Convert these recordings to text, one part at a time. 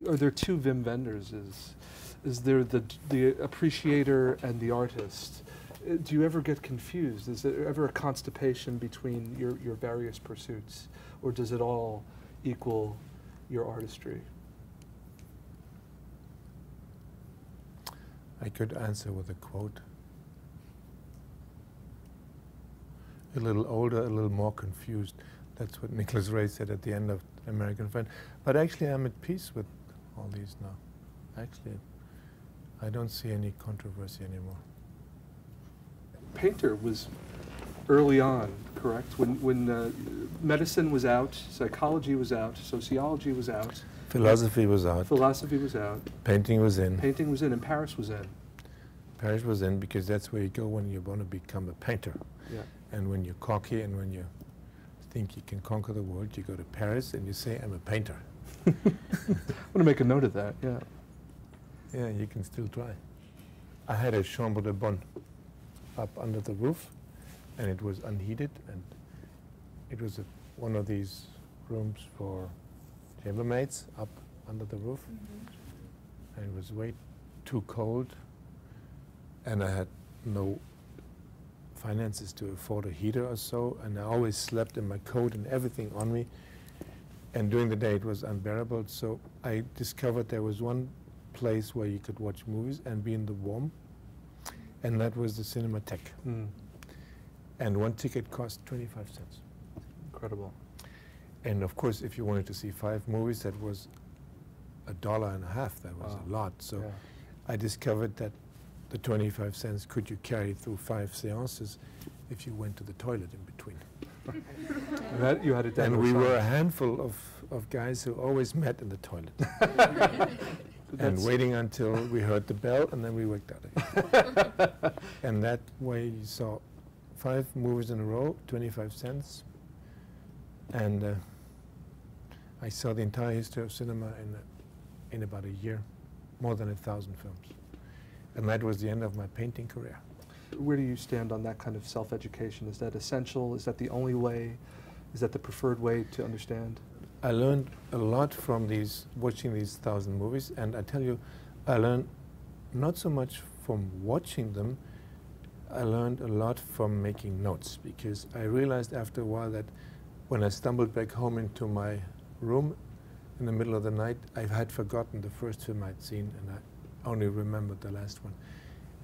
Are there two Wim Wenders? Is there the appreciator and the artist? Do you ever get confused? Is there ever a constipation between your various pursuits? Or does it all equal your artistry? I could answer with a quote. A little older, a little more confused. That's what Nicholas Ray said at the end of American Friend. But actually I'm at peace with all these now. Actually, I don't see any controversy anymore. Painter was early on, correct? When medicine was out, psychology was out, sociology was out. Philosophy was out. Philosophy was out. Painting was in. Painting was in, and Paris was in. Paris was in because that's where you go when you want to become a painter. Yeah. And when you're cocky and when you think you can conquer the world, you go to Paris and you say, I'm a painter. I want to make a note of that, yeah. Yeah, you can still try. I had a chambre de bonne up under the roof, and it was unheated, and it was one of these rooms for chambermaids up under the roof. And it was way too cold, and I had no finances to afford a heater or so, and I always slept in my coat and everything on me, and during the day it was unbearable. So I discovered there was one place where you could watch movies and be in the warm, and that was the Cinematheque. And one ticket cost 25 cents. Incredible. And of course, if you wanted to see 5 movies, that was $1.50. That was a lot. So yeah. I discovered that the 25 cents could you carry through 5 seances if you went to the toilet in between. You had it down. And we were a handful of guys who always met in the toilet. And waiting until we heard the bell, and then we worked out again. And that way you saw 5 movies in a row, 25 cents. And I saw the entire history of cinema in about a year, more than 1,000 films. And that was the end of my painting career. Where do you stand on that kind of self-education? Is that essential? Is that the only way? Is that the preferred way to understand? I learned a lot from watching these 1,000 movies, and I tell you, I learned not so much from watching them, I learned a lot from making notes, because I realized after a while that when I stumbled back home into my room in the middle of the night, I had forgotten the first film I'd seen, and I only remembered the last one.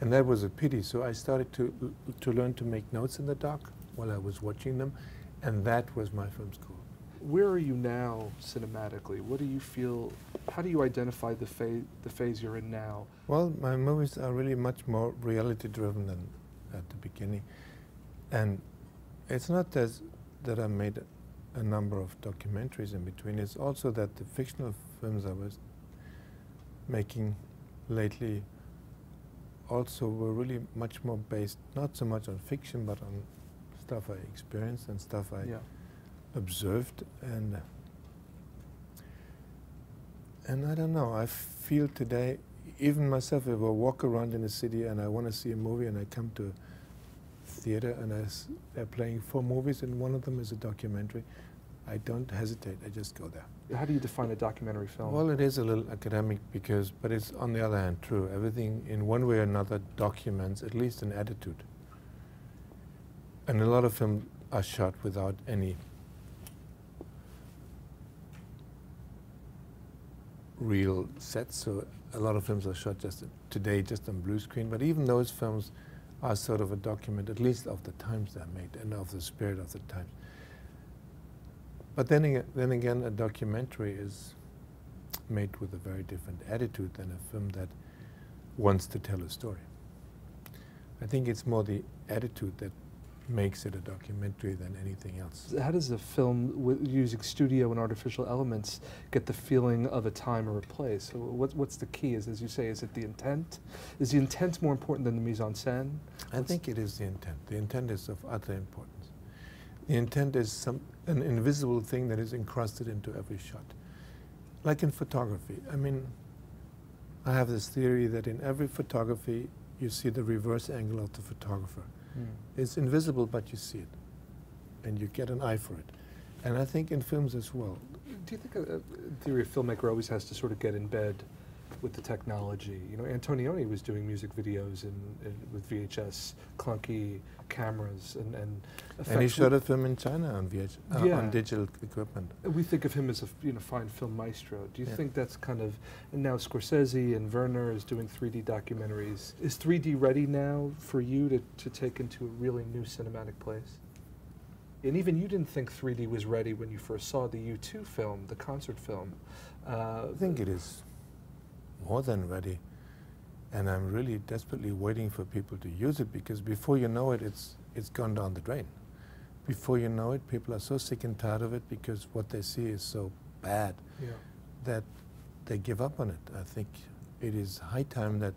And that was a pity, so I started to learn to make notes in the dark while I was watching them, and that was my film school. Where are you now cinematically? What do you feel, how do you identify the phase you're in now? Well, my movies are really much more reality driven than at the beginning. And it's not that I made a number of documentaries in between, it's also that the fictional films I was making lately also were really much more based, not so much on fiction, but on stuff I experienced and stuff I observed, and I don't know, I feel today, even myself, if I walk around in a city and I want to see a movie and I come to a theater and they're playing 4 movies and one of them is a documentary, I don't hesitate, I just go there. How do you define a documentary film? Well, it is a little academic but it's on the other hand true. Everything in one way or another documents at least an attitude. And a lot of films are shot without any real sets, so a lot of films are shot today just on blue screen, but even those films are sort of a document, at least of the times they're made and of the spirit of the times. But then again, a documentary is made with a very different attitude than a film that wants to tell a story. I think it's more the attitude that makes it a documentary than anything else. How does a film using studio and artificial elements get the feeling of a time or a place? So what's the key? As you say, is it the intent? Is the intent more important than the mise en scène? I think it is the intent. The intent is of utter importance. The intent is an invisible thing that is encrusted into every shot. Like in photography. I mean, I have this theory that in every photography you see the reverse angle of the photographer. It's invisible, but you see it. And you get an eye for it. And I think in films as well. Do you think a theory of filmmaker always has to sort of get in bed with the technology? You know, Antonioni was doing music videos with VHS, clunky cameras, and he shot a film in China on on digital equipment. We think of him as a fine film maestro. Do you think that's kind of, and now Scorsese and Werner is doing 3D documentaries. Is 3D ready now for you to take into a really new cinematic place? And even you didn't think 3D was ready when you first saw the U2 film, the concert film. I think it is more than ready. And I'm really desperately waiting for people to use it, because before you know it, it's gone down the drain. Before you know it, people are so sick and tired of it because what they see is so bad that they give up on it. I think it is high time that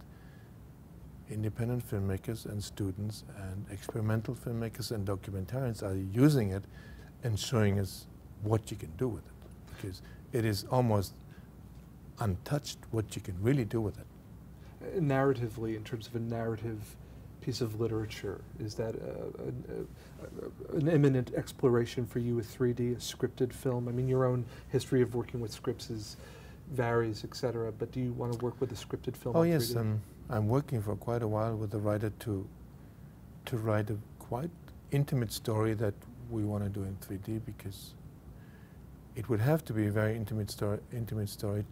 independent filmmakers and students and experimental filmmakers and documentarians are using it and showing us what you can do with it, because it is almost untouched what you can really do with it. Narratively, in terms of a narrative piece of literature, is that an imminent exploration for you with 3D, a scripted film? I mean, your own history of working with scripts varies, etc., but do you want to work with a scripted film? Oh yes, I'm working for quite a while with a writer to write a quite intimate story that we want to do in 3D, because it would have to be a very intimate story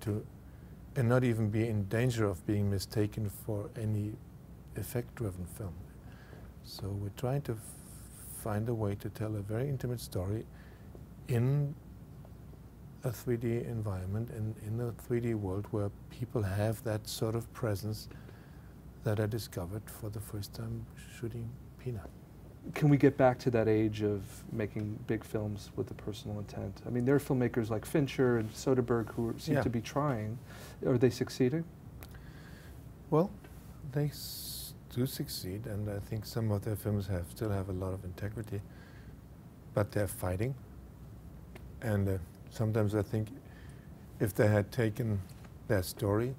and not even be in danger of being mistaken for any effect-driven film. So we're trying to find a way to tell a very intimate story in a 3D environment and in a 3D world where people have that sort of presence that I discovered for the first time shooting Peanut. Can we get back to that age of making big films with a personal intent? I mean, there are filmmakers like Fincher and Soderbergh who seem to be trying. Are they succeeding? Well, they do succeed, and I think some of their films still have a lot of integrity, but they're fighting. And sometimes I think if they had taken their story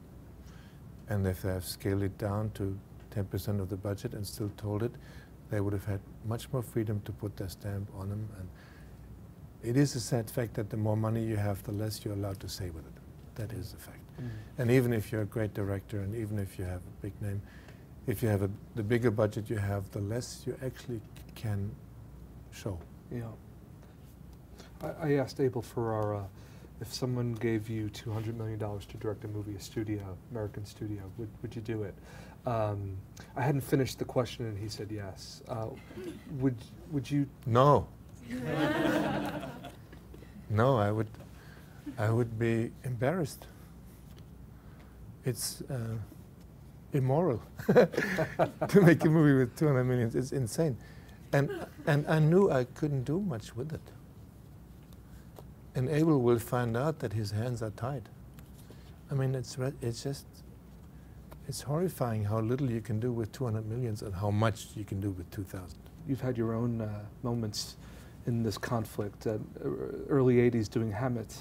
and if they have scaled it down to 10% of the budget and still told it, they would have had much more freedom to put their stamp on them. And it is a sad fact that the more money you have, the less you're allowed to say with it. That is a fact. And even if you're a great director, and even if you have a big name, if you have the bigger budget you have, the less you actually can show. Yeah. I asked Abel Ferrara if someone gave you $200 million to direct a movie, a studio, American studio, would you do it? I hadn't finished the question, and he said yes. Would you? No. No, I would be embarrassed. It's immoral to make a movie with 200 million. It's insane, and I knew I couldn't do much with it. And Abel will find out that his hands are tied. I mean, it's horrifying how little you can do with 200 millions and how much you can do with 2,000. You've had your own moments in this conflict. Early 80s doing Hammett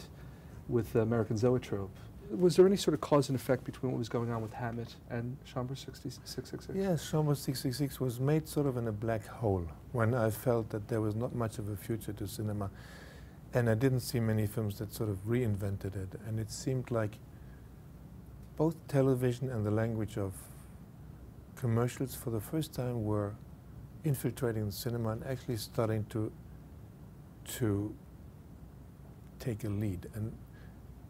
with American Zoetrope. Was there any sort of cause and effect between what was going on with Hammett and Chambre 666? Yes, Chambre 666 was made sort of in a black hole when I felt that there was not much of a future to cinema. And I didn't see many films that sort of reinvented it. And it seemed like both television and the language of commercials for the first time were infiltrating the cinema and actually starting to take a lead. And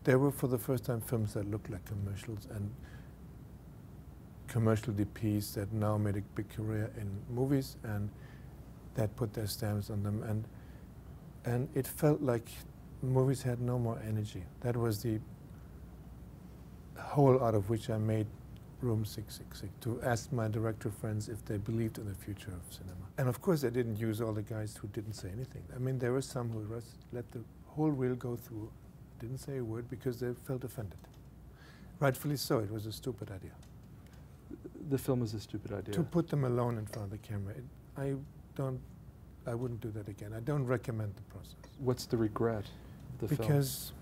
there were for the first time films that looked like commercials and commercial DPs that now made a big career in movies and that put their stamps on them. And it felt like movies had no more energy. That was the whole out of which I made Room 666, to ask my director friends if they believed in the future of cinema. And of course I didn't use all the guys who didn't say anything. I mean, there were some who let the whole wheel go through, didn't say a word because they felt offended. Rightfully so, it was a stupid idea. The film is a stupid idea. To put them alone in front of the camera. I wouldn't do that again. I don't recommend the process. What's the regret of the film? Because,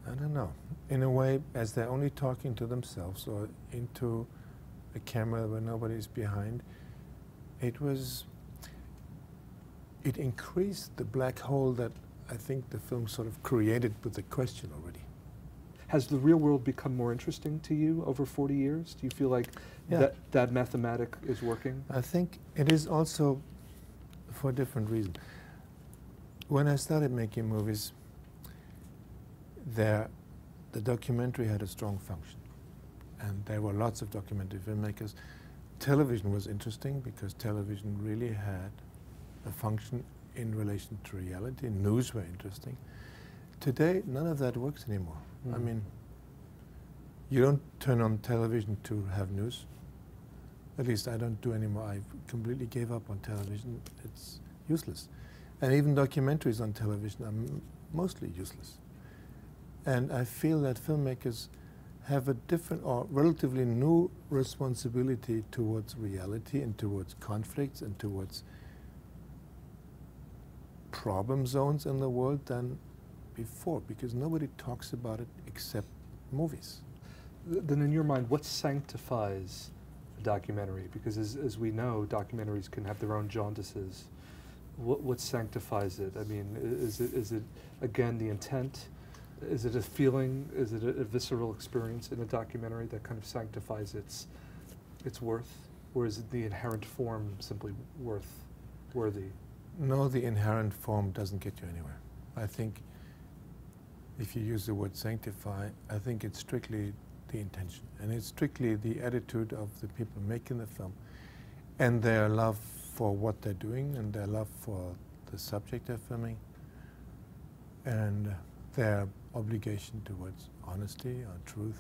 I don't know, in a way, as they're only talking to themselves or into a camera where nobody's behind, it was it increased the black hole that I think the film sort of created with the question already. Has the real world become more interesting to you over 40 years? Do you feel like that mathematic is working? I think it is also for a different reason. When I started making movies, the documentary had a strong function. And there were lots of documentary filmmakers. Television was interesting because television really had a function in relation to reality. News were interesting. Today, none of that works anymore. I mean, you don't turn on television to have news. At least I don't do anymore. I completely gave up on television. It's useless. And even documentaries on television are mostly useless. And I feel that filmmakers have a different or relatively new responsibility towards reality and towards conflicts and towards problem zones in the world than before, because nobody talks about it except movies. Then in your mind, what sanctifies a documentary? Because as we know, documentaries can have their own jaundices. What sanctifies it? I mean, is it again the intent? Is it a feeling? Is it a visceral experience in a documentary that kind of sanctifies its worth? Or is it the inherent form simply worthy? No, the inherent form doesn't get you anywhere. I think if you use the word sanctify, I think it's strictly the intention. And it's strictly the attitude of the people making the film and their love for what they're doing and their love for the subject they're filming and their obligation towards honesty or truth.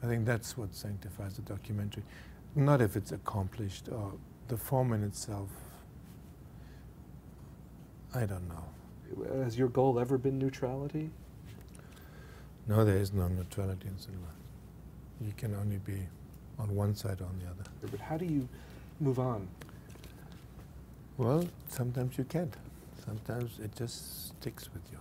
I think that's what sanctifies a documentary. Not if it's accomplished or the form in itself. I don't know. Has your goal ever been neutrality? No, there is no neutrality in cinema. You can only be on one side or on the other. But how do you move on? Well, sometimes you can't. Sometimes it just sticks with you.